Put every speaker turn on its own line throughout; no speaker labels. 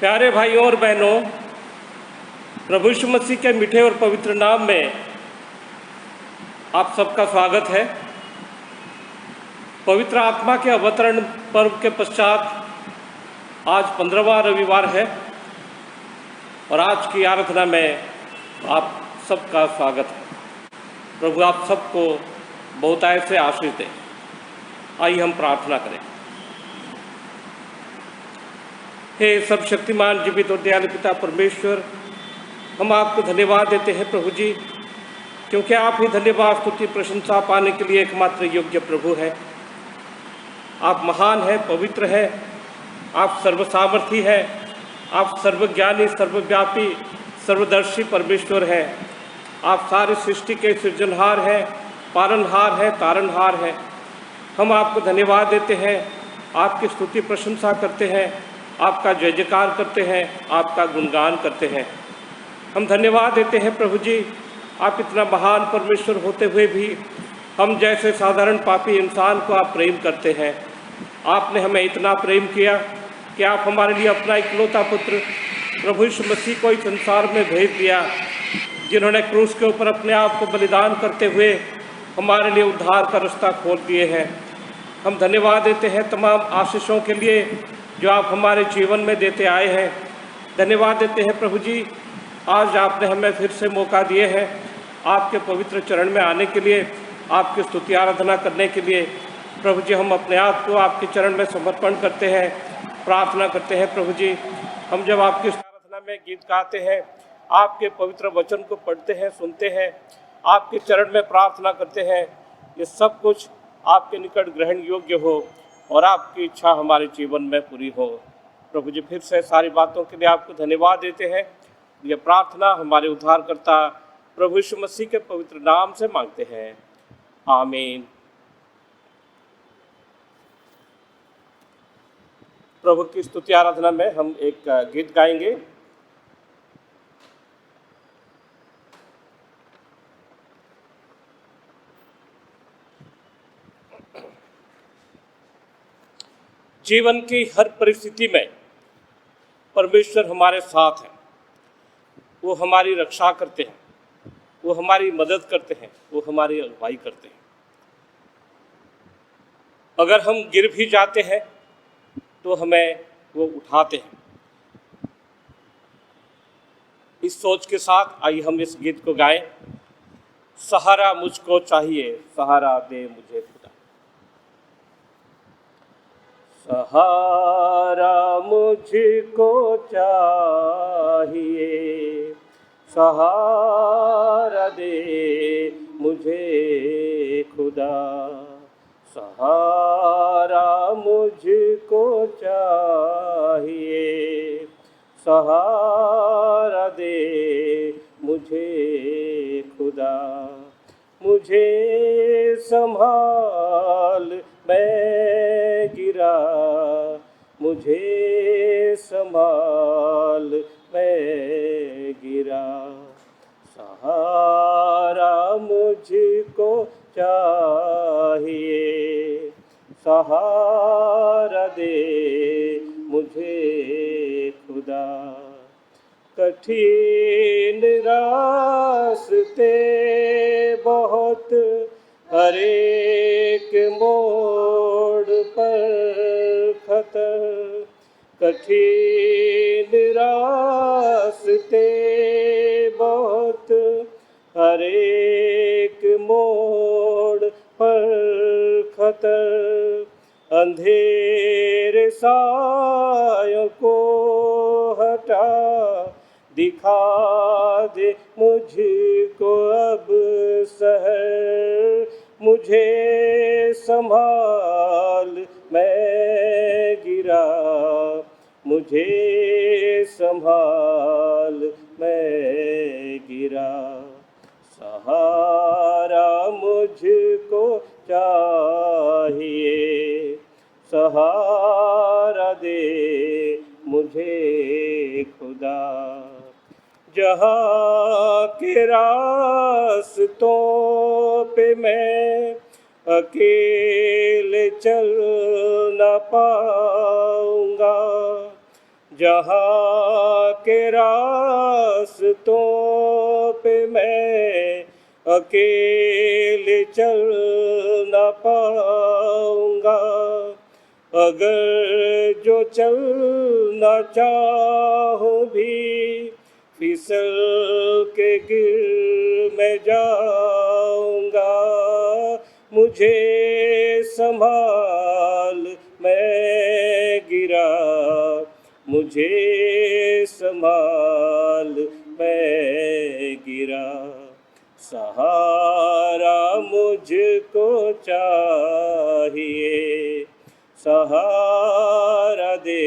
प्यारे भाइयों और बहनों, प्रभु यीशु मसीह के मीठे और पवित्र नाम में आप सबका स्वागत है। पवित्र आत्मा के अवतरण पर्व के पश्चात आज 15वां रविवार है और आज की आराधना में आप सबका स्वागत है। प्रभु आप सबको बहुतायत से आशीष दें। आइए हम प्रार्थना करें। हे सर्वशक्तिमान जीवित और दयालु पिता परमेश्वर, हम आपको धन्यवाद देते हैं प्रभु जी, क्योंकि आप ही धन्यवाद स्तुति प्रशंसा पाने के लिए एकमात्र योग्य प्रभु हैं। आप महान हैं, पवित्र हैं, आप सर्वसामर्थी हैं, आप सर्वज्ञानी, सर्वव्यापी, सर्वदर्शी परमेश्वर हैं। आप सारी सृष्टि के सृजनहार हैं, पालनहार हैं, तारणहार हैं। हम आपको धन्यवाद देते हैं, आपकी स्तुति प्रशंसा करते हैं, आपका जय जयकार करते हैं, आपका गुणगान करते हैं। हम धन्यवाद देते हैं प्रभु जी, आप इतना महान परमेश्वर होते हुए भी हम जैसे साधारण पापी इंसान को आप प्रेम करते हैं। आपने हमें इतना प्रेम किया कि आप हमारे लिए अपना इकलौता पुत्र प्रभु यीशु मसीह को इस संसार में भेज दिया, जिन्होंने क्रूस के ऊपर अपने आप को बलिदान करते हुए हमारे लिए उद्धार का रास्ता खोल दिए हैं। हम धन्यवाद देते हैं तमाम आशीषों के लिए जो आप हमारे जीवन में देते आए हैं। धन्यवाद देते हैं प्रभु जी, आज आपने हमें फिर से मौका दिए हैं आपके पवित्र चरण में आने के लिए, आपकी स्तुति आराधना करने के लिए। प्रभु जी, हम अपने आप को आपके चरण में समर्पण करते हैं, प्रार्थना करते हैं। प्रभु जी, हम जब आपकी आराधना में गीत गाते हैं, आपके पवित्र वचन को पढ़ते हैं, सुनते हैं, आपके चरण में प्रार्थना करते हैं, ये सब कुछ आपके निकट ग्रहण योग्य हो और आपकी इच्छा हमारे जीवन में पूरी हो। प्रभु जी, फिर से सारी बातों के लिए आपको धन्यवाद देते हैं। ये प्रार्थना हमारे उद्धारकर्ता प्रभु यीशु मसीह के पवित्र नाम से मांगते हैं, आमीन। प्रभु की स्तुति आराधना में हम एक गीत गाएंगे। जीवन की हर परिस्थिति में परमेश्वर हमारे साथ है। वो हमारी रक्षा करते हैं, वो हमारी मदद करते हैं, वो हमारी अगुवाई करते हैं। अगर हम गिर भी जाते हैं तो हमें वो उठाते हैं। इस सोच के साथ आइए हम इस गीत को गाएं। सहारा मुझको चाहिए, सहारा दे मुझे खुदा। सहारा मुझको चाहिए, सहारा दे मुझे खुदा। सहारा मुझको चाहिए, सहारा दे मुझे खुदा। मुझे संभाल, मैं गिरा, मुझे संभाल, मैं गिरा। सहारा मुझको चाहिए, सहारा दे मुझे खुदा। कठिन रास्ते बहुत, हर एक मोड़ पर खतर। कठिन रास्ते बहुत, हर एक मोड़ पर खतर। अंधेरे सायों को हटा, दिखा दे मुझको अब शहर। मुझे संभाल, मैं गिरा, मुझे संभाल, मैं गिरा। सहारा मुझको चाहिए, सहारा दे मुझे खुदा। जहाँ के रास्तों पे मैं अकेले चल न पाऊँगा, जहाँ के रास्तों पे मैं अकेले चल न पाऊंगा, अगर जो चलना चाहूं भी फिसल के गिर मैं जाऊंगा। मुझे संभाल, मैं गिरा, मुझे संभाल, मैं गिरा। सहारा मुझको चाहिए, सहारा दे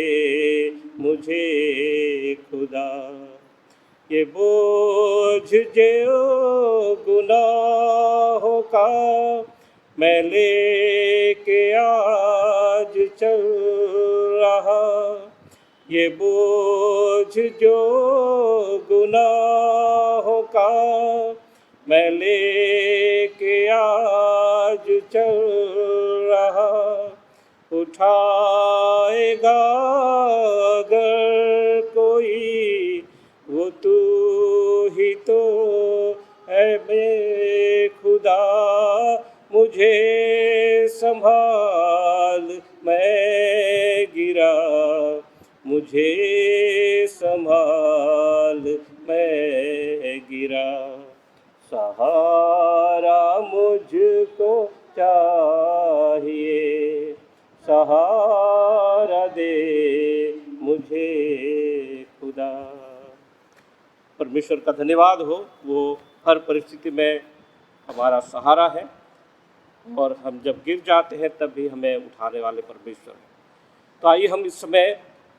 मुझे खुदा। ये बोझ जो गुनाहों का मैं लेके आज चल रहा, ये बोझ जो गुनाहों का मैं लेके आज चल रहा, उठाएगा अगर कोई वो तू ही तो है मेरे खुदा। मुझे संभाल, मैं गिरा, मुझे संभाल, मैं गिरा। सहारा मुझको चाहिए, सहारा दे मुझे खुदा। परमेश्वर का धन्यवाद हो, वो हर परिस्थिति में हमारा सहारा है और हम जब गिर जाते हैं तब भी हमें उठाने वाले परमेश्वर हैं। तो आइए हम इस समय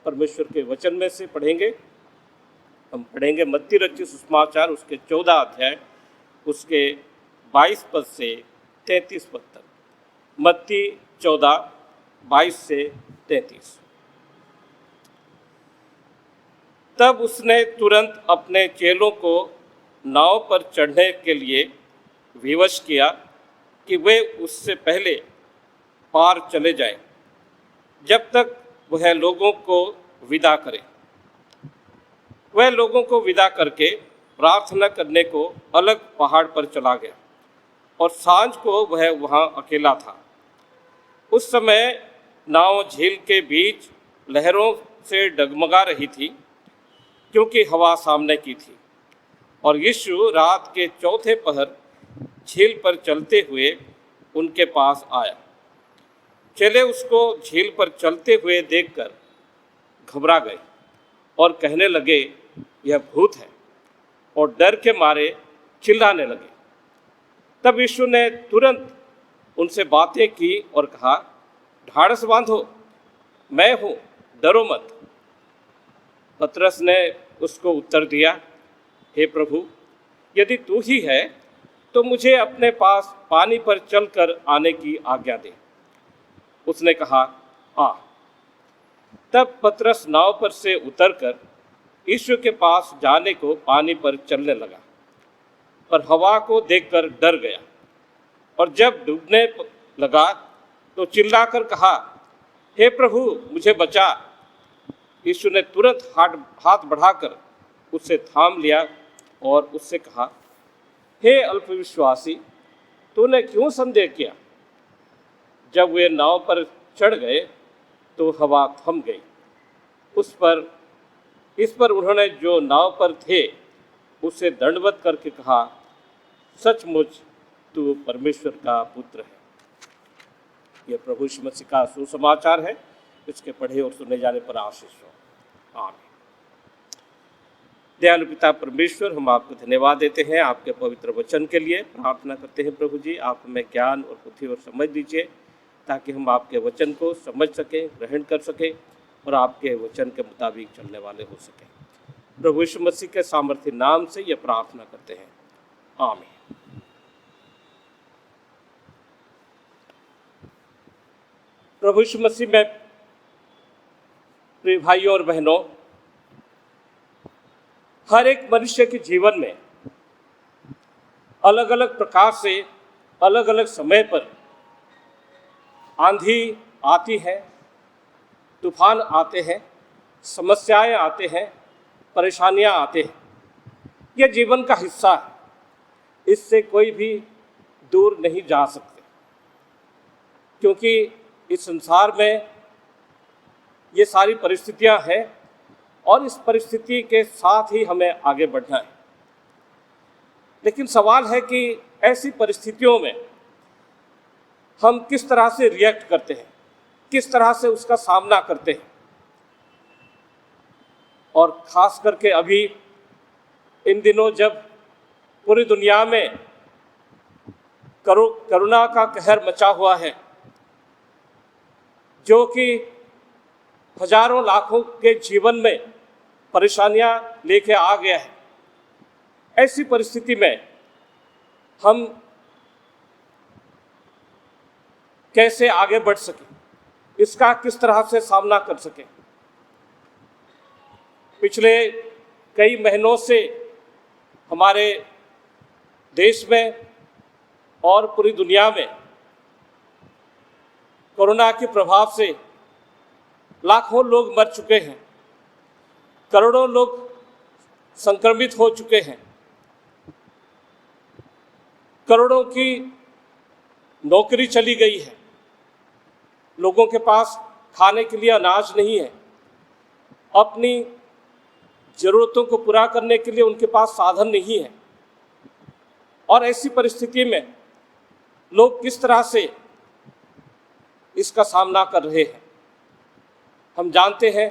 परमेश्वर के वचन में से पढ़ेंगे। हम पढ़ेंगे मत्ती रचित सुसमाचार उसके 14 अध्याय उसके 22 पद से 33 पद तक। मत्ती 14 22 से 33। तब उसने तुरंत अपने चेलों को नाव पर चढ़ने के लिए विवश किया कि वे उससे पहले पार चले जाएं, जब तक वह लोगों को विदा करे। वह लोगों को विदा करके प्रार्थना करने को अलग पहाड़ पर चला गया और सांझ को वह वहाँ अकेला था। उस समय नाव झील के बीच लहरों से डगमगा रही थी, क्योंकि हवा सामने की थी। और यीशु रात के चौथे पहर झील पर चलते हुए उनके पास आया। चेले उसको झील पर चलते हुए देखकर घबरा गए और कहने लगे, यह भूत है, और डर के मारे चिल्लाने लगे। तब यीशु ने तुरंत उनसे बातें की और कहा, ढाढ़स बांधो, मैं हूँ, डरो मत। पतरस ने उसको उत्तर दिया, हे प्रभु, यदि तू ही है तो मुझे अपने पास पानी पर चलकर आने की आज्ञा दे। उसने कहा, आ। तब पतरस नाव पर से उतरकर यीशु के पास जाने को पानी पर चलने लगा, पर हवा को देखकर डर गया और जब डूबने लगा तो चिल्लाकर कहा, हे प्रभु, मुझे बचा। यीशु ने तुरंत हाथ बढ़ाकर उसे थाम लिया और उससे कहा, हे अल्पविश्वासी, तूने क्यों संदेह किया? जब वे नाव पर चढ़ गए तो हवा थम गई। इस पर उन्होंने जो नाव पर थे उसे दंडवत करके कहा, सचमुच तू परमेश्वर का पुत्र है। यह प्रभु यीशु मसीह का सुसमाचार है। इसके पढ़े और सुने जाने पर आशीष हो। आमीन। दयालु पिता परमेश्वर, हम आपको धन्यवाद देते हैं आपके पवित्र वचन के लिए। प्रार्थना करते हैं प्रभु जी, आप हमें ज्ञान और बुद्धि और समझ दीजिए, ताकि हम आपके वचन को समझ सकें, ग्रहण कर सकें और आपके वचन के मुताबिक चलने वाले हो सकें। प्रभु यीशु मसीह के सामर्थ्य नाम से ये प्रार्थना करते हैं, आमीन। प्रभु यीशु मसीह में प्रिय भाइयों और बहनों, हर एक मनुष्य के जीवन में अलग अलग प्रकार से अलग अलग समय पर आंधी आती है, तूफान आते हैं, समस्याएं आते हैं, परेशानियां आते हैं, यह जीवन का हिस्सा है। इससे कोई भी दूर नहीं जा सकते, क्योंकि इस संसार में ये सारी परिस्थितियां हैं और इस परिस्थिति के साथ ही हमें आगे बढ़ना है। लेकिन सवाल है कि ऐसी परिस्थितियों में हम किस तरह से रिएक्ट करते हैं, किस तरह से उसका सामना करते हैं। और ख़ास करके अभी इन दिनों जब पूरी दुनिया में करुणा का कहर मचा हुआ है, जो कि हजारों लाखों के जीवन में परेशानियां लेके आ गया है, ऐसी परिस्थिति में हम कैसे आगे बढ़ सकें, इसका किस तरह से सामना कर सकें। पिछले कई महीनों से हमारे देश में और पूरी दुनिया में कोरोना के प्रभाव से लाखों लोग मर चुके हैं, करोड़ों लोग संक्रमित हो चुके हैं, करोड़ों की नौकरी चली गई है, लोगों के पास खाने के लिए अनाज नहीं है, अपनी ज़रूरतों को पूरा करने के लिए उनके पास साधन नहीं है। और ऐसी परिस्थिति में लोग किस तरह से इसका सामना कर रहे हैं। हम जानते हैं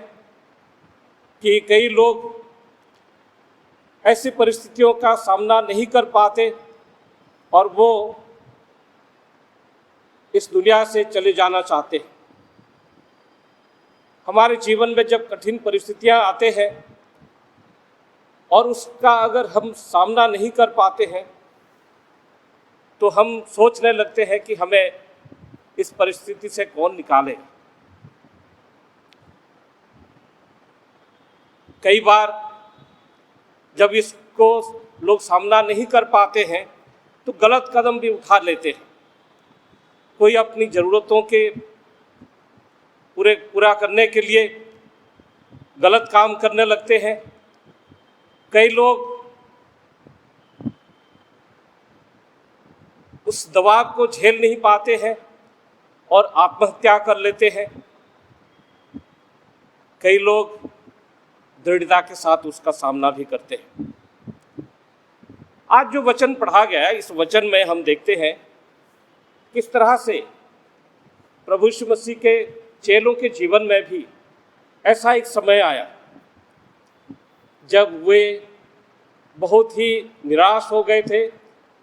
कि कई लोग ऐसी परिस्थितियों का सामना नहीं कर पाते और वो इस दुनिया से चले जाना चाहते हैं। हमारे जीवन में जब कठिन परिस्थितियां आते हैं और उसका अगर हम सामना नहीं कर पाते हैं तो हम सोचने लगते हैं कि हमें इस परिस्थिति से कौन निकाले। कई बार जब इसको लोग सामना नहीं कर पाते हैं तो गलत कदम भी उठा लेते हैं। कोई अपनी ज़रूरतों के पूरा करने के लिए गलत काम करने लगते हैं। कई लोग उस दबाव को झेल नहीं पाते हैं और आत्महत्या कर लेते हैं। कई लोग दृढ़ता के साथ उसका सामना भी करते हैं। आज जो वचन पढ़ा गया है, इस वचन में हम देखते हैं किस तरह से प्रभु यीशु मसीह के चेलों के जीवन में भी ऐसा एक समय आया जब वे बहुत ही निराश हो गए थे,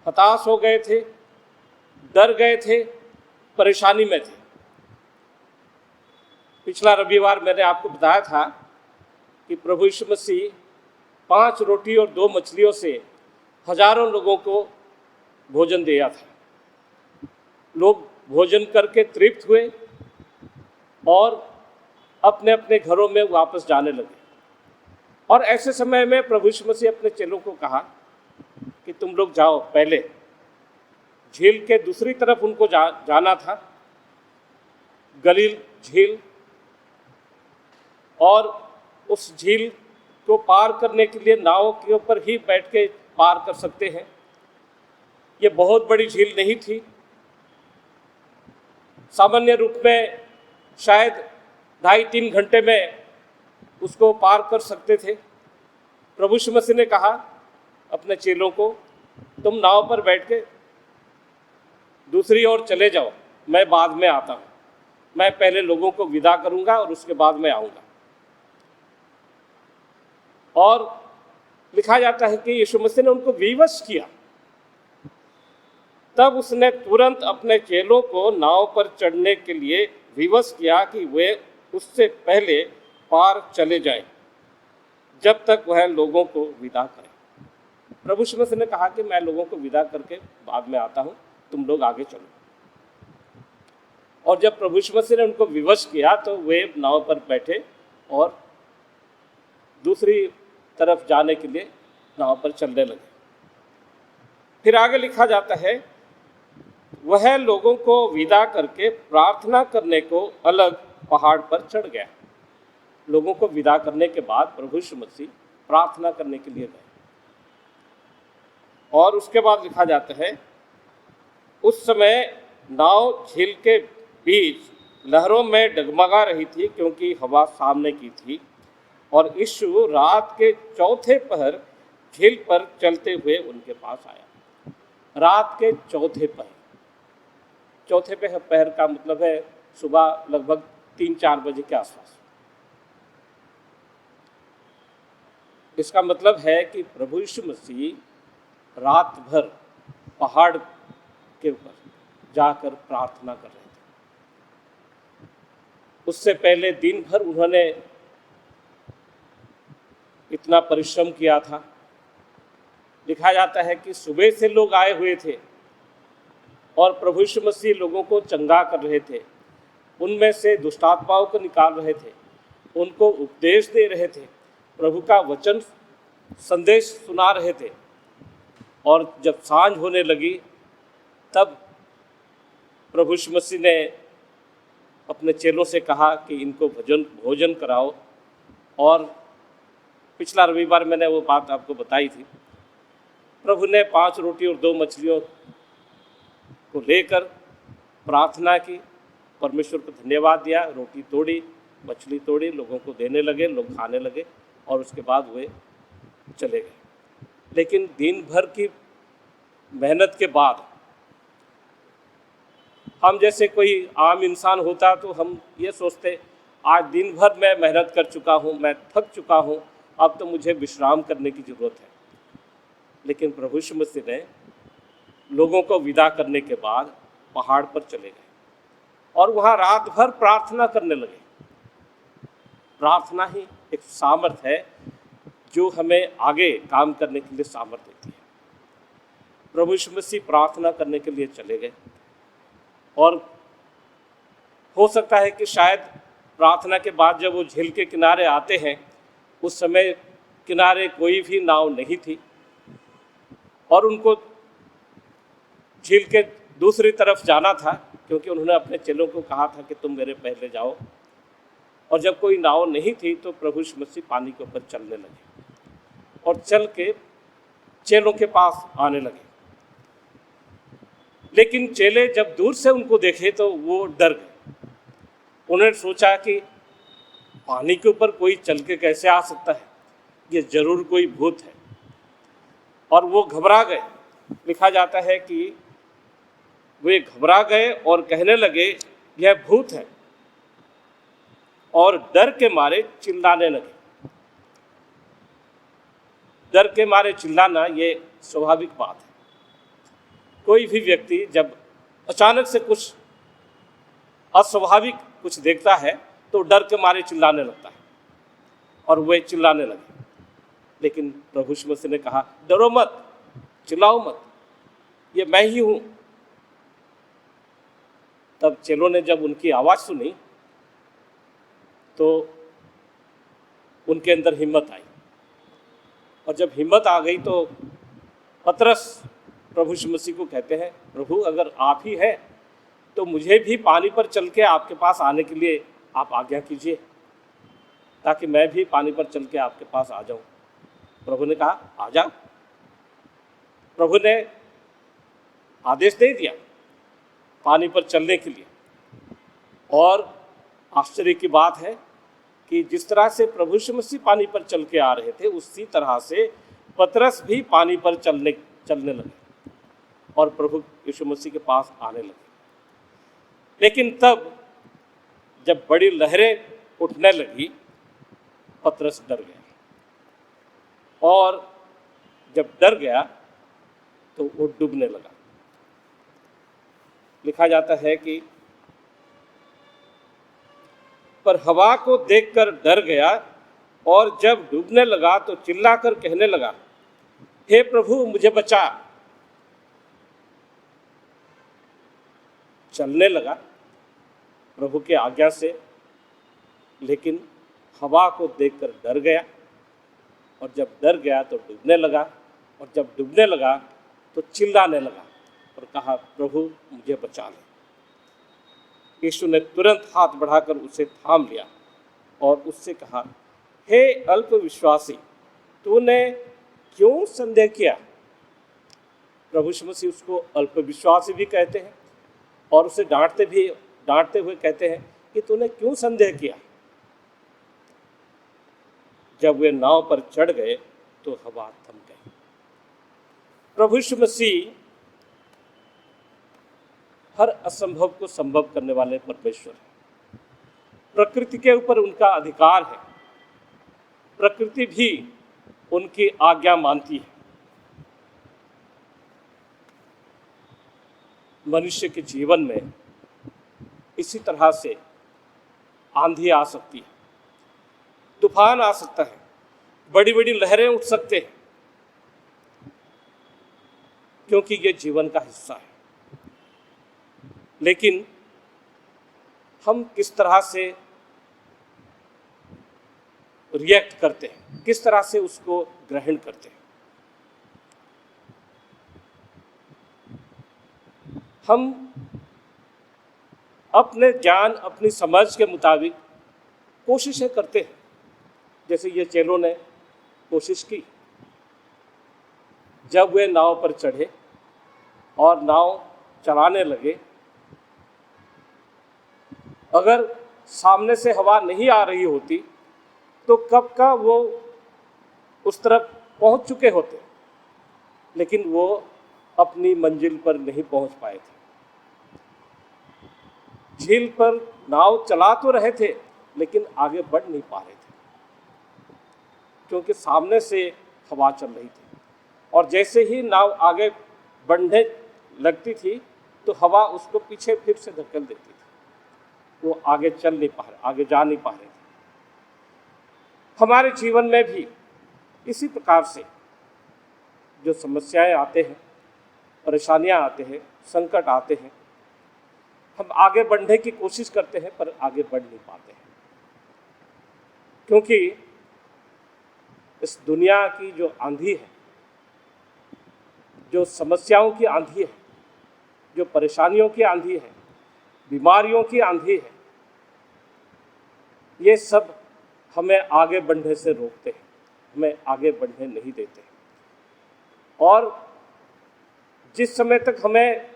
हताश हो गए थे, डर गए थे, परेशानी में थे। पिछला रविवार मैंने आपको बताया था कि प्रभु यीशु मसीह 5 रोटी और 2 मछलियों से हजारों लोगों को भोजन दिया था। लोग भोजन करके तृप्त हुए और अपने अपने घरों में वापस जाने लगे। और ऐसे समय में प्रभु यीशु मसीह अपने चेलों को कहा कि तुम लोग जाओ, पहले झील के दूसरी तरफ उनको जाना था, गलील झील, और उस झील को पार करने के लिए नाव के ऊपर ही बैठ के पार कर सकते हैं। ये बहुत बड़ी झील नहीं थी, सामान्य रूप में शायद 2.5-3 घंटे में उसको पार कर सकते थे। प्रभु यीशु मसीह ने कहा अपने चेलों को, तुम नाव पर बैठ के दूसरी ओर चले जाओ, मैं बाद में आता हूँ, मैं पहले लोगों को विदा करूँगा और उसके बाद मैं आऊँगा। और लिखा जाता है कि यीशु मसीह ने उनको विवश किया, तब उसने तुरंत अपने चेलों को नाव पर चढ़ने के लिए विवश किया कि वे उससे पहले पार चले जाएं, जब तक वह लोगों को विदा करे। प्रभु यीशु मसीह ने कहा कि मैं लोगों को विदा करके बाद में आता हूँ, तुम लोग आगे चलो। और जब प्रभु यीशु मसीह ने उनको विवश किया तो वे नाव पर बैठे और दूसरी तरफ जाने के लिए नाव पर चलने लगे। फिर आगे लिखा जाता है, वह लोगों को विदा करके प्रार्थना करने को अलग पहाड़ पर चढ़ गया। लोगों को विदा करने के बाद प्रभु यीशु मसीह प्रार्थना करने के लिए गए। और उसके बाद लिखा जाता है, उस समय नाव झील के बीच लहरों में डगमगा रही थी, क्योंकि हवा सामने की थी। और यीशु रात के चौथे पहर झील पर चलते हुए उनके पास आया। रात के चौथे पहर, चौथे पहर का मतलब है सुबह लगभग 3-4 बजे के आसपास। इसका मतलब है कि प्रभु यीशु मसीह रात भर पहाड़ के ऊपर जाकर प्रार्थना कर रहे थे। उससे पहले दिन भर उन्होंने इतना परिश्रम किया था। लिखा जाता है कि सुबह से लोग आए हुए थे और प्रभु यीशु मसीह लोगों को चंगा कर रहे थे, उनमें से दुष्टात्माओं को निकाल रहे थे, उनको उपदेश दे रहे थे, प्रभु का वचन संदेश सुना रहे थे। और जब सांझ होने लगी तब प्रभु यीशु मसीह ने अपने चेलों से कहा कि इनको भोजन कराओ। और पिछला रविवार मैंने वो बात आपको बताई थी। प्रभु ने 5 रोटी और 2 मछलियों को लेकर प्रार्थना की, परमेश्वर को धन्यवाद दिया, रोटी तोड़ी, मछली तोड़ी, लोगों को देने लगे, लोग खाने लगे और उसके बाद वे चले गए। लेकिन दिन भर की मेहनत के बाद हम जैसे कोई आम इंसान होता तो हम ये सोचते, आज दिन भर मैं मेहनत कर चुका हूँ, मैं थक चुका हूँ, अब तो मुझे विश्राम करने की ज़रूरत है। लेकिन प्रभु यीशु मसीह ने लोगों को विदा करने के बाद पहाड़ पर चले गए और वहाँ रात भर प्रार्थना करने लगे। प्रार्थना ही एक सामर्थ है जो हमें आगे काम करने के लिए सामर्थ देती है। प्रभु यीशु मसीह प्रार्थना करने के लिए चले गए और हो सकता है कि शायद प्रार्थना के बाद जब वो झील के किनारे आते हैं, उस समय किनारे कोई भी नाव नहीं थी और उनको झील के दूसरी तरफ जाना था, क्योंकि उन्होंने अपने चेलों को कहा था कि तुम मेरे पहले जाओ। और जब कोई नाव नहीं थी तो प्रभु यीशु मसीह पानी के ऊपर चलने लगे और चल के चेलों के पास आने लगे। लेकिन चेले जब दूर से उनको देखे तो वो डर गए। उन्होंने सोचा कि पानी के ऊपर कोई चल के कैसे आ सकता है, ये जरूर कोई भूत है, और वो घबरा गए। लिखा जाता है कि वे घबरा गए और कहने लगे यह भूत है, और डर के मारे चिल्लाने लगे। डर के मारे चिल्लाना ये स्वाभाविक बात है। कोई भी व्यक्ति जब अचानक से कुछ अस्वाभाविक कुछ देखता है तो डर के मारे चिल्लाने लगता है, और वे चिल्लाने लगे। लेकिन प्रभु यीशु मसीह ने कहा, डरो मत, चिल्लाओ मत, ये मैं ही हूँ। तब चेलों ने जब उनकी आवाज़ सुनी तो उनके अंदर हिम्मत आई, और जब हिम्मत आ गई तो पतरस प्रभु यीशु मसीह को कहते हैं, प्रभु अगर आप ही हैं तो मुझे भी पानी पर चल के आपके पास आने के लिए आप आज्ञा कीजिए, ताकि मैं भी पानी पर चल के आपके पास आ जाऊं। प्रभु ने कहा, आ जा। प्रभु ने आदेश दे दिया पानी पर चलने के लिए। और आश्चर्य की बात है कि जिस तरह से प्रभु यीशु मसीह पानी पर चल के आ रहे थे, उसी तरह से पतरस भी पानी पर चलने लगे और प्रभु यीशु मसीह के पास आने लगे। लेकिन तब जब बड़ी लहरें उठने लगी, पतरस डर गया, और जब डर गया तो वो डूबने लगा। लिखा जाता है कि पर हवा को देखकर डर गया, और जब डूबने लगा तो चिल्लाकर कहने लगा, हे प्रभु मुझे बचा। चलने लगा प्रभु के आज्ञा से, लेकिन हवा को देखकर डर गया, और जब डर गया तो डूबने लगा, और जब डूबने लगा तो चिल्लाने लगा और कहा, प्रभु मुझे बचा ले। यीशु ने तुरंत हाथ बढ़ाकर उसे थाम लिया और उससे कहा, हे अल्प विश्वासी, तूने क्यों संदेह किया। प्रभु यीशु मसीह उसको अल्प विश्वासी भी कहते हैं और उसे डांटते हुए कहते हैं कि तूने क्यों संदेह किया। जब वे नाव पर चढ़ गए तो हवा थम गई। प्रभु यीशु मसीह हर असंभव को संभव करने वाले परमेश्वर हैं। प्रकृति के ऊपर उनका अधिकार है, प्रकृति भी उनकी आज्ञा मानती है। मनुष्य के जीवन में इसी तरह से आंधी आ सकती है, तूफान आ सकता है, बड़ी बड़ी लहरें उठ सकते हैं, क्योंकि ये जीवन का हिस्सा है। लेकिन हम किस तरह से रिएक्ट करते हैं, किस तरह से उसको ग्रहण करते हैं। हम अपने ज्ञान, अपनी समझ के मुताबिक कोशिशें करते हैं, जैसे ये चेलों ने कोशिश की। जब वे नाव पर चढ़े और नाव चलाने लगे, अगर सामने से हवा नहीं आ रही होती तो कब का वो उस तरफ पहुंच चुके होते, लेकिन वो अपनी मंजिल पर नहीं पहुंच पाए थे। झील पर नाव चला तो रहे थे लेकिन आगे बढ़ नहीं पा रहे थे, क्योंकि सामने से हवा चल रही थी। और जैसे ही नाव आगे बढ़ने लगती थी तो हवा उसको पीछे फिर से धकेल देती थी, वो आगे चल नहीं पा रहे, आगे जा नहीं पा रहे थे। हमारे जीवन में भी इसी प्रकार से जो समस्याएं आते हैं, परेशानियां आते हैं, संकट आते हैं, हम आगे बढ़ने की कोशिश करते हैं पर आगे बढ़ नहीं पाते हैं, क्योंकि इस दुनिया की जो आंधी है, जो समस्याओं की आंधी है, जो परेशानियों की आंधी है, बीमारियों की आंधी है, ये सब हमें आगे बढ़ने से रोकते हैं, हमें आगे बढ़ने नहीं देते। और जिस समय तक हमें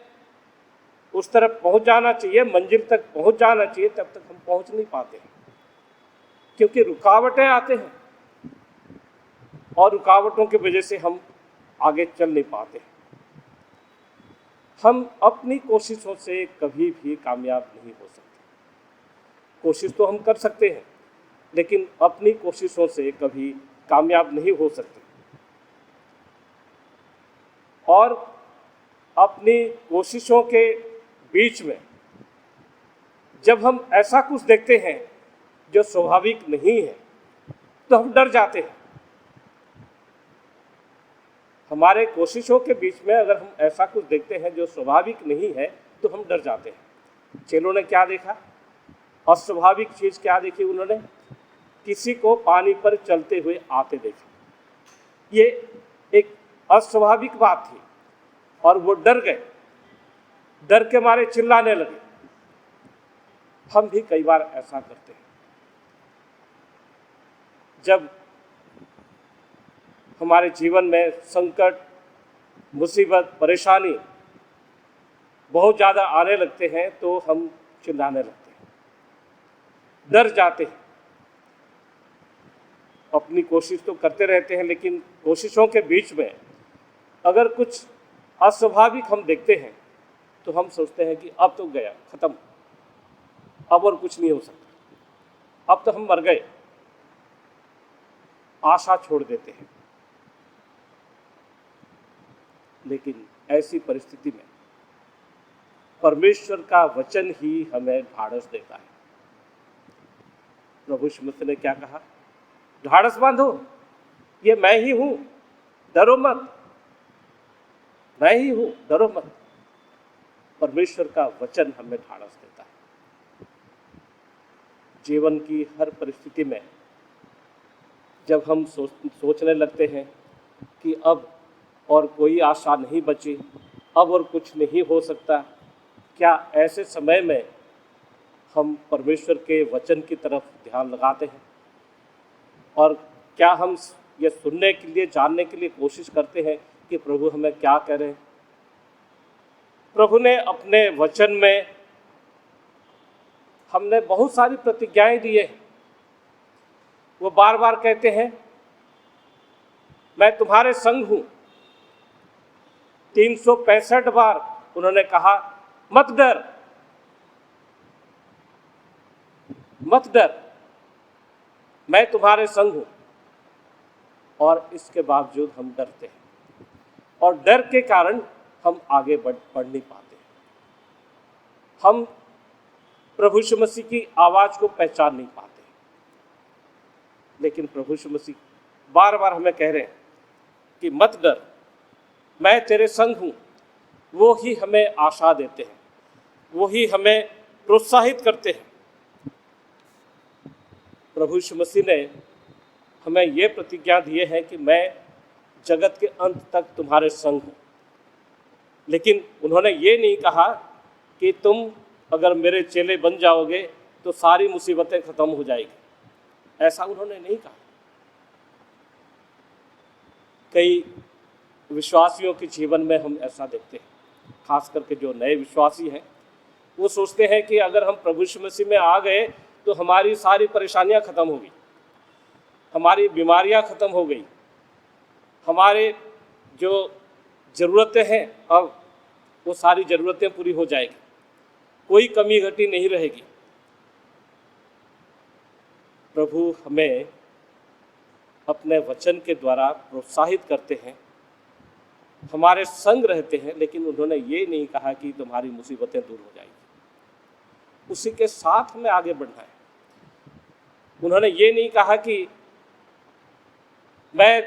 उस तरफ पहुंच जाना चाहिए, मंजिल तक पहुंच जाना चाहिए, तब तक हम पहुंच नहीं पाते हैं, क्योंकि रुकावटें आते हैं और रुकावटों की वजह से हम आगे चल नहीं पाते। हम अपनी कोशिशों से कभी भी कामयाब नहीं हो सकते। कोशिश तो हम कर सकते हैं, लेकिन अपनी कोशिशों से कभी कामयाब नहीं हो सकते। और अपनी कोशिशों के बीच में जब हम ऐसा कुछ देखते हैं जो स्वाभाविक नहीं है तो हम डर जाते हैं। हमारे कोशिशों के बीच में अगर हम ऐसा कुछ देखते हैं जो स्वाभाविक नहीं है तो हम डर जाते हैं। चेलों ने क्या देखा? अस्वाभाविक चीज़ क्या देखी उन्होंने? किसी को पानी पर चलते हुए आते देखा। ये एक अस्वाभाविक बात थी और वो डर गए, डर के मारे चिल्लाने लगे। हम भी कई बार ऐसा करते हैं। जब हमारे जीवन में संकट, मुसीबत, परेशानी बहुत ज़्यादा आने लगते हैं तो हम चिल्लाने लगते हैं, डर जाते हैं। अपनी कोशिश तो करते रहते हैं, लेकिन कोशिशों के बीच में अगर कुछ अस्वाभाविक हम देखते हैं तो हम सोचते हैं कि अब तो गया, खत्म, अब और कुछ नहीं हो सकता, अब तो हम मर गए, आशा छोड़ देते हैं। लेकिन ऐसी परिस्थिति में परमेश्वर का वचन ही हमें ढाढ़स देता है। प्रभु यीशु मसीह ने क्या कहा? ढाढ़स बांधो, ये मैं ही हूं, डरो मत, मैं ही हूं, डरो मत। परमेश्वर का वचन हमें ढाढ़स देता है। जीवन की हर परिस्थिति में जब हम सोचने लगते हैं कि अब और कोई आशा नहीं बची, अब और कुछ नहीं हो सकता, क्या ऐसे समय में हम परमेश्वर के वचन की तरफ ध्यान लगाते हैं और क्या हम ये सुनने के लिए, जानने के लिए कोशिश करते हैं कि प्रभु हमें क्या कह रहे हैं। प्रभु ने अपने वचन में हमने बहुत सारी प्रतिज्ञाएं दी हैं। वो बार बार कहते हैं, मैं तुम्हारे संग हूं। 365 बार उन्होंने कहा, मत डर, मत डर, मैं तुम्हारे संग हूं। और इसके बावजूद हम डरते हैं और डर के कारण हम आगे बढ़ नहीं पाते। हम प्रभु यीशु मसीह की आवाज़ को पहचान नहीं पाते। लेकिन प्रभु यीशु मसीह बार बार हमें कह रहे हैं कि मत डर, मैं तेरे संग हूँ। वो ही हमें आशा देते हैं, वो ही हमें प्रोत्साहित करते हैं। प्रभु यीशु मसीह ने हमें ये प्रतिज्ञा दिए है कि मैं जगत के अंत तक तुम्हारे संग हूँ। लेकिन उन्होंने ये नहीं कहा कि तुम अगर मेरे चेले बन जाओगे तो सारी मुसीबतें खत्म हो जाएगी। ऐसा उन्होंने नहीं कहा। कई विश्वासियों के जीवन में हम ऐसा देखते हैं, खास करके जो नए विश्वासी हैं, वो सोचते हैं कि अगर हम प्रभु यीशु मसीह में आ गए तो हमारी सारी परेशानियां खत्म हो गई, हमारी बीमारियां खत्म हो गई, हमारे जो ज़रूरतें हैं अब वो सारी ज़रूरतें पूरी हो जाएगी, कोई कमी घटी नहीं रहेगी। प्रभु हमें अपने वचन के द्वारा प्रोत्साहित करते हैं, हमारे संग रहते हैं, लेकिन उन्होंने ये नहीं कहा कि तुम्हारी मुसीबतें दूर हो जाएगी। उसी के साथ हमें आगे बढ़ना है। उन्होंने ये नहीं कहा कि मैं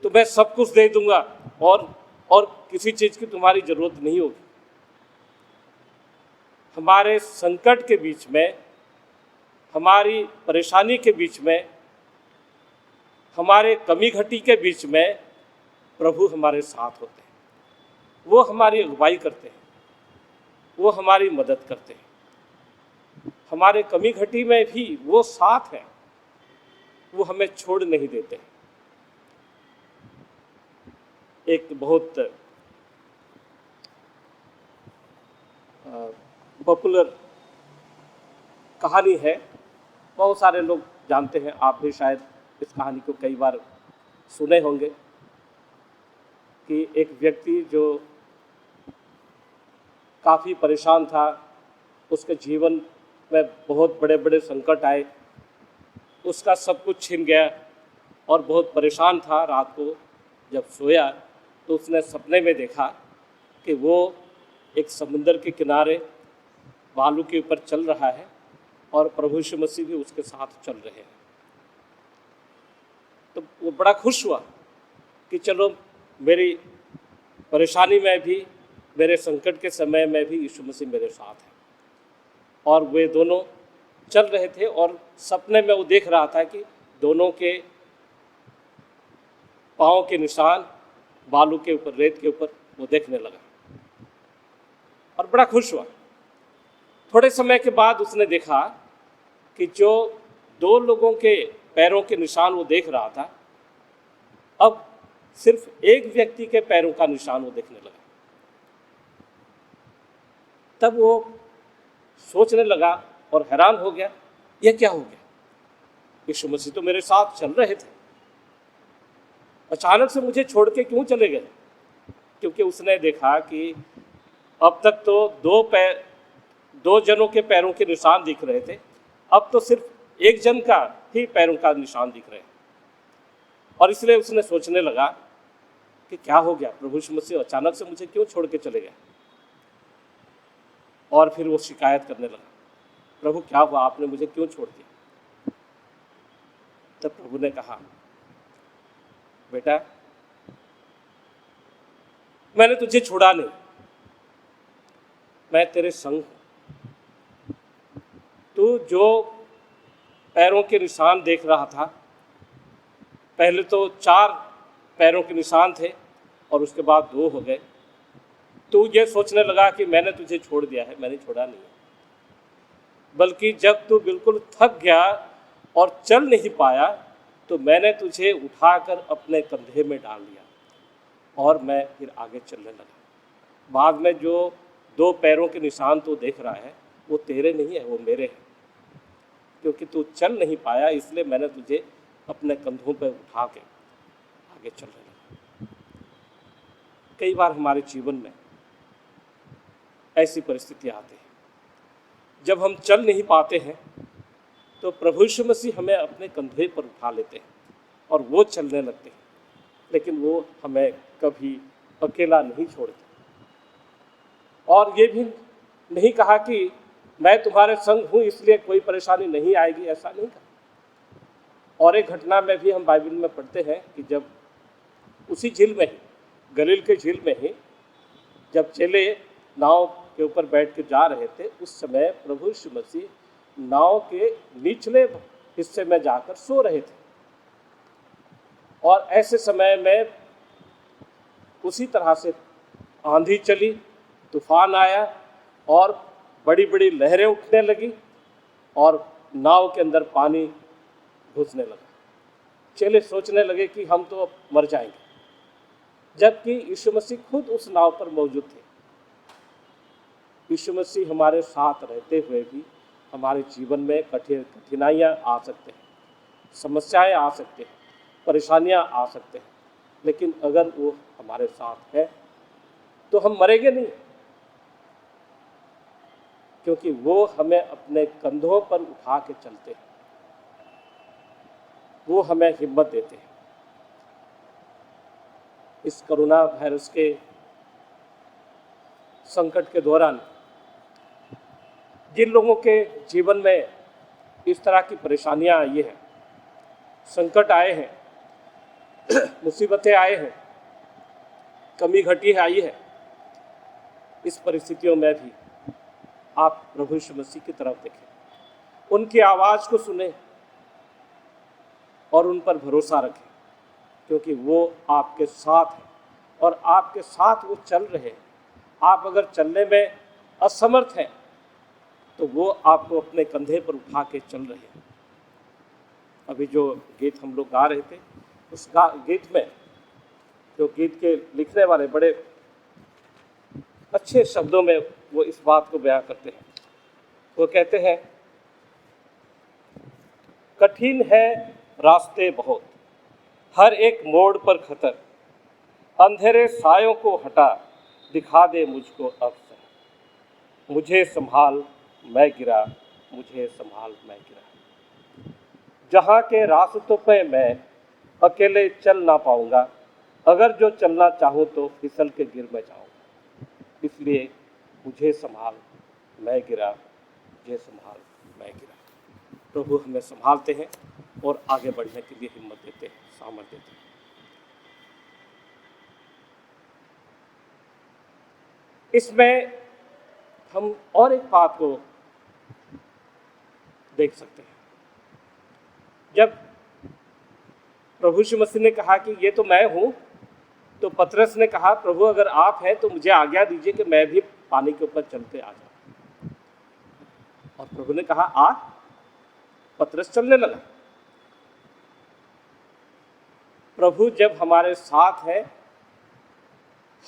तुम्हें सब कुछ दे दूंगा और किसी चीज़ की तुम्हारी ज़रूरत नहीं होगी। हमारे संकट के बीच में, हमारी परेशानी के बीच में, हमारे कमी घटी के बीच में प्रभु हमारे साथ होते हैं। वो हमारी अगुवाई करते हैं, वो हमारी मदद करते हैं। हमारे कमी घटी में भी वो साथ हैं, वो हमें छोड़ नहीं देते। एक बहुत पॉपुलर कहानी है, बहुत सारे लोग जानते हैं, आप भी शायद इस कहानी को कई बार सुने होंगे, कि एक व्यक्ति जो काफ़ी परेशान था, उसके जीवन में बहुत बड़े बड़े संकट आए, उसका सब कुछ छिन गया और बहुत परेशान था। रात को जब सोया तो उसने सपने में देखा कि वो एक समुंदर के किनारे बालू के ऊपर चल रहा है और प्रभु यीशु मसीह भी उसके साथ चल रहे हैं। तो वो बड़ा खुश हुआ कि चलो, मेरी परेशानी में भी, मेरे संकट के समय में भी यीशु मसीह मेरे साथ है। और वे दोनों चल रहे थे और सपने में वो देख रहा था कि दोनों के पाँव के निशान बालू के ऊपर, रेत के ऊपर वो देखने लगा और बड़ा खुश हुआ। थोड़े समय के बाद उसने देखा कि जो दो लोगों के पैरों के निशान वो देख रहा था, अब सिर्फ एक व्यक्ति के पैरों का निशान वो देखने लगा। तब वो सोचने लगा और हैरान हो गया, यह क्या हो गया? यीशु मसीह तो मेरे साथ चल रहे थे, अचानक से मुझे छोड़ के क्यों चले गए? क्योंकि उसने देखा कि अब तक तो दो जनों के पैरों के निशान दिख रहे थे, अब तो सिर्फ एक जन का ही पैरों का निशान दिख रहे हैं। और इसलिए उसने सोचने लगा कि क्या हो गया, प्रभु यीशु मसीह अचानक से मुझे क्यों छोड़ के चले गए? और फिर वो शिकायत करने लगा, प्रभु क्या हुआ, आपने मुझे क्यों छोड़ दिया? तब प्रभु ने कहा, बेटा, मैंने तुझे छोड़ा नहीं, मैं तेरे संग हूं। तू जो पैरों के निशान देख रहा था, पहले तो 4 पैरों के निशान थे और उसके बाद 2 हो गए। तू ये सोचने लगा कि मैंने तुझे छोड़ दिया है, मैंने छोड़ा नहीं है। बल्कि जब तू बिल्कुल थक गया और चल नहीं पाया तो मैंने तुझे उठाकर अपने कंधे में डाल लिया और मैं फिर आगे चलने लगा। बाद में जो 2 पैरों के निशान तू देख रहा है वो तेरे नहीं है, वो मेरे हैं, क्योंकि तू चल नहीं पाया इसलिए मैंने तुझे अपने कंधों पर उठा के आगे चलने लगा। कई बार हमारे जीवन में ऐसी परिस्थितियाँ आती हैं जब हम चल नहीं पाते हैं तो प्रभु यीशु मसीह हमें अपने कंधे पर उठा लेते हैं और वो चलने लगते हैं, लेकिन वो हमें कभी अकेला नहीं छोड़ते। और ये भी नहीं कहा कि मैं तुम्हारे संग हूँ इसलिए कोई परेशानी नहीं आएगी, ऐसा नहीं कहा। और एक घटना में भी हम बाइबल में पढ़ते हैं कि जब उसी झील में ही, गलील के झील में ही, जब चेले नाव के ऊपर बैठ के जा रहे थे, उस समय प्रभु यीशु मसीह नाव के निचले हिस्से में जाकर सो रहे थे। और ऐसे समय में उसी तरह से आंधी चली, तूफान आया और बड़ी बड़ी लहरें उठने लगी और नाव के अंदर पानी घुसने लगा। चेले सोचने लगे कि हम तो अब मर जाएंगे, जबकि यीशु मसीह खुद उस नाव पर मौजूद थे। यीशु मसीह हमारे साथ रहते हुए भी हमारे जीवन में कठिनाइयाँ आ सकते हैं, समस्याएं आ सकते हैं, परेशानियाँ आ सकते हैं, लेकिन अगर वो हमारे साथ है तो हम मरेंगे नहीं, क्योंकि वो हमें अपने कंधों पर उठा के चलते हैं, वो हमें हिम्मत देते हैं। इस कोरोना वायरस के संकट के दौरान जिन लोगों के जीवन में इस तरह की परेशानियां आई हैं, संकट आए हैं, मुसीबतें आए हैं, कमी घटी आई है, इस परिस्थितियों में भी आप प्रभु यीशु मसीह की तरफ देखें, उनकी आवाज़ को सुने और उन पर भरोसा रखें, क्योंकि वो आपके साथ हैं और आपके साथ वो चल रहे हैं। आप अगर चलने में असमर्थ हैं तो वो आपको अपने कंधे पर उठा के चल रहे हैं। अभी जो गीत हम लोग गा रहे थे, उस गीत में जो गीत के लिखने वाले बड़े अच्छे शब्दों में वो इस बात को बयां करते हैं। वो कहते हैं, कठिन है रास्ते बहुत, हर एक मोड़ पर खतर, अंधेरे सायों को हटा, दिखा दे मुझको अवसर, मुझे संभाल मैं गिरा, मुझे संभाल मैं गिरा। जहाँ के रास्तों पे मैं अकेले चल ना पाऊंगा, अगर जो चलना चाहूँ तो फिसल के गिर मैं जाऊँगा, इसलिए मुझे संभाल मैं गिरा, मुझे संभाल मैं गिरा। प्रभु हमें संभालते हैं और आगे बढ़ने के लिए हिम्मत देते हैं, सामर्थ्य देते हैं। इसमें हम और एक बात को देख सकते हैं। जब प्रभु यीशु मसीह ने कहा कि ये तो मैं हूँ, तो पतरस ने कहा, प्रभु अगर आप हैं तो मुझे आज्ञा दीजिए कि मैं भी पानी के ऊपर चलते आ जाऊँ। और प्रभु ने कहा आ, पतरस चलने लगा। प्रभु जब हमारे साथ है,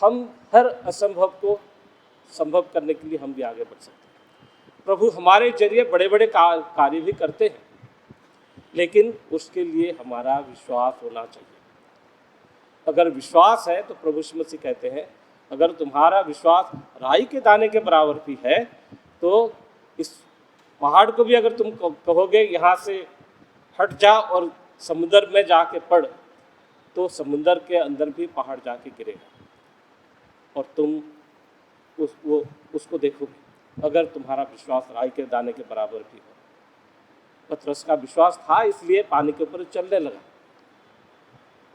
हम हर असंभव को संभव करने के लिए हम भी आगे बढ़ सकते हैं। प्रभु हमारे जरिए बड़े बड़े कार्य भी करते हैं, लेकिन उसके लिए हमारा विश्वास होना चाहिए। अगर विश्वास है तो प्रभु यीशु मसीह कहते हैं, अगर तुम्हारा विश्वास राई के दाने के बराबर भी है तो इस पहाड़ को भी अगर तुम कहोगे यहाँ से हट जा और समुद्र में जाके पड़, तो समुद्र के अंदर भी पहाड़ जाके गिरेगा और तुम उसको देखोगे, अगर तुम्हारा विश्वास राई के दाने के बराबर भी हो। पतरस का विश्वास था, इसलिए पानी के ऊपर चलने लगा।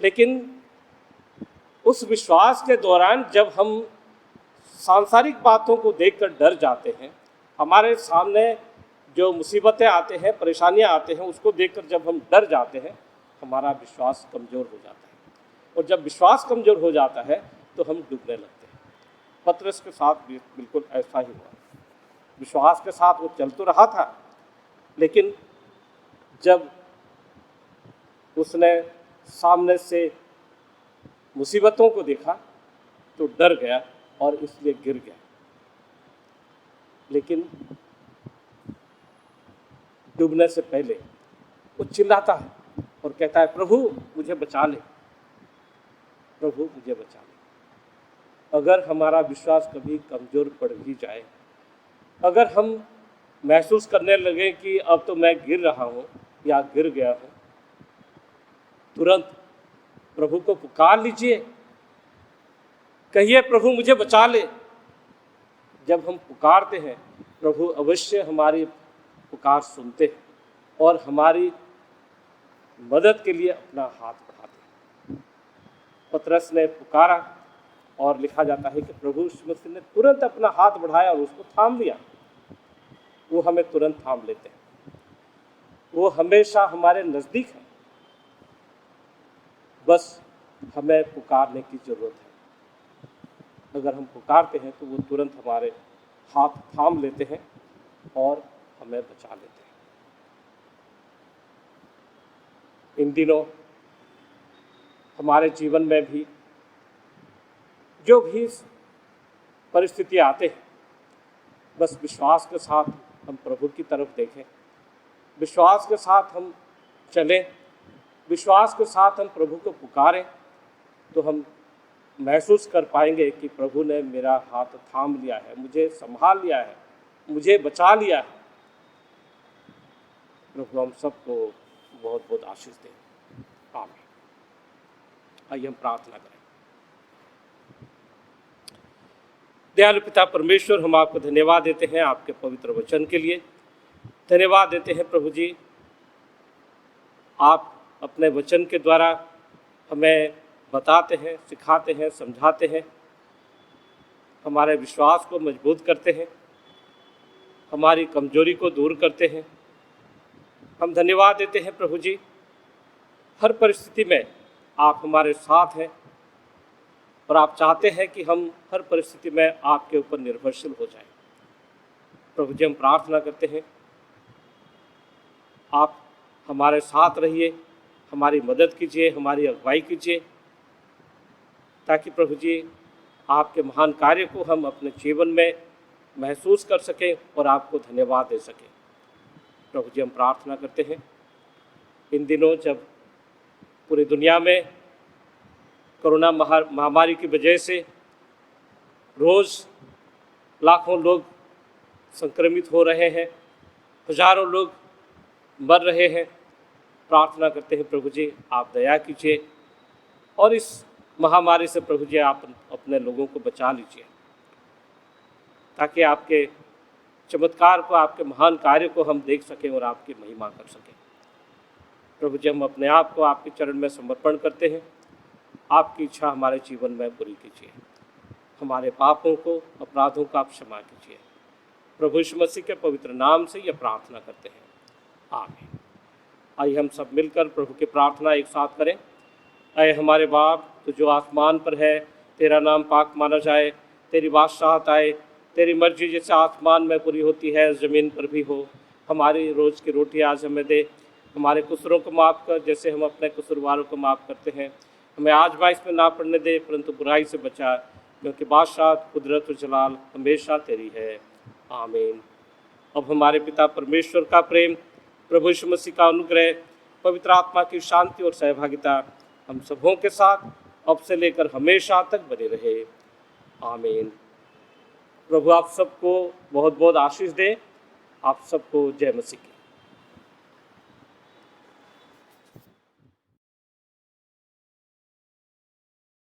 लेकिन उस विश्वास के दौरान जब हम सांसारिक बातों को देखकर डर जाते हैं, हमारे सामने जो मुसीबतें आते हैं, परेशानियां आते हैं, उसको देखकर जब हम डर जाते हैं, हमारा विश्वास कमज़ोर हो जाता है। और जब विश्वास कमज़ोर हो जाता है तो हम डूबने लगते हैं। पतरस के साथ भी बिल्कुल ऐसा ही हुआ। विश्वास के साथ वो चल तो रहा था, लेकिन जब उसने सामने से मुसीबतों को देखा तो डर गया और इसलिए गिर गया। लेकिन डूबने से पहले वो चिल्लाता है और कहता है, प्रभु मुझे बचा ले, प्रभु मुझे बचा ले। अगर हमारा विश्वास कभी कमज़ोर पड़ भी जाए, अगर हम महसूस करने लगे कि अब तो मैं गिर रहा हूँ या गिर गया हूँ, तुरंत प्रभु को पुकार लीजिए, कहिए प्रभु मुझे बचा ले। जब हम पुकारते हैं, प्रभु अवश्य हमारी पुकार सुनते हैं और हमारी मदद के लिए अपना हाथ बढ़ाते हैं। पतरस ने पुकारा और लिखा जाता है कि प्रभु यीशु मसीह ने तुरंत अपना हाथ बढ़ाया और उसको थाम लिया। वो हमें तुरंत थाम लेते हैं, वो हमेशा हमारे नज़दीक है, बस हमें पुकारने की ज़रूरत है। अगर हम पुकारते हैं तो वो तुरंत हमारे हाथ थाम लेते हैं और हमें बचा लेते हैं। इन दिनों हमारे जीवन में भी जो भी परिस्थिति आते हैं, बस विश्वास के साथ हम प्रभु की तरफ देखें, विश्वास के साथ हम चलें, विश्वास के साथ हम प्रभु को पुकारें, तो हम महसूस कर पाएंगे कि प्रभु ने मेरा हाथ थाम लिया है, मुझे संभाल लिया है, मुझे बचा लिया है। प्रभु हम सबको बहुत बहुत आशीष दें। आमीन। आइए हम प्रार्थना करें। दयालु पिता परमेश्वर, हम आपको धन्यवाद देते हैं आपके पवित्र वचन के लिए। धन्यवाद देते हैं प्रभु जी, आप अपने वचन के द्वारा हमें बताते हैं, सिखाते हैं, समझाते हैं, हमारे विश्वास को मजबूत करते हैं, हमारी कमजोरी को दूर करते हैं। हम धन्यवाद देते हैं प्रभु जी, हर परिस्थिति में आप हमारे साथ हैं और आप चाहते हैं कि हम हर परिस्थिति में आपके ऊपर निर्भरशील हो जाएं। प्रभु जी, हम प्रार्थना करते हैं आप हमारे साथ रहिए, हमारी मदद कीजिए, हमारी अगुवाई कीजिए, ताकि प्रभु जी आपके महान कार्य को हम अपने जीवन में महसूस कर सकें और आपको धन्यवाद दे सकें। प्रभु जी, हम प्रार्थना करते हैं इन दिनों जब पूरी दुनिया में कोरोना महामारी की वजह से रोज़ लाखों लोग संक्रमित हो रहे हैं, हजारों लोग मर रहे हैं, प्रार्थना करते हैं प्रभु जी आप दया कीजिए और इस महामारी से प्रभु जी आप अपने लोगों को बचा लीजिए, ताकि आपके चमत्कार को, आपके महान कार्य को हम देख सकें और आपकी महिमा कर सकें। प्रभु जी, हम अपने आप को आपके चरण में समर्पण करते हैं, आपकी इच्छा हमारे जीवन में पूरी कीजिए, हमारे पापों को, अपराधों को आप क्षमा कीजिए। प्रभु यीशु मसीह के पवित्र नाम से यह प्रार्थना करते हैं, आमीन। आइए हम सब मिलकर प्रभु की प्रार्थना एक साथ करें। अय हमारे बाप, तो जो आसमान पर है, तेरा नाम पाक माना जाए, तेरी बादशाहत आए, तेरी मर्जी जैसे आसमान में पूरी होती है ज़मीन पर भी हो। हमारी रोज़ की रोटी आज हमें दे, हमारे कसूरों को माफ़ कर जैसे हम अपने कसूरवारों को माफ़ करते हैं। हमें आजमाइश में ना पड़ने दे, परंतु बुराई से बचा, क्योंकि बादशाह, कुदरत और जलाल हमेशा तेरी है, आमीन। अब हमारे पिता परमेश्वर का प्रेम, प्रभु यीशु मसीह का अनुग्रह, पवित्र आत्मा की शांति और सहभागिता हम सबों के साथ अब से लेकर हमेशा तक बने रहे, आमीन। प्रभु आप सबको बहुत बहुत आशीष दे। आप सबको जय मसीह की।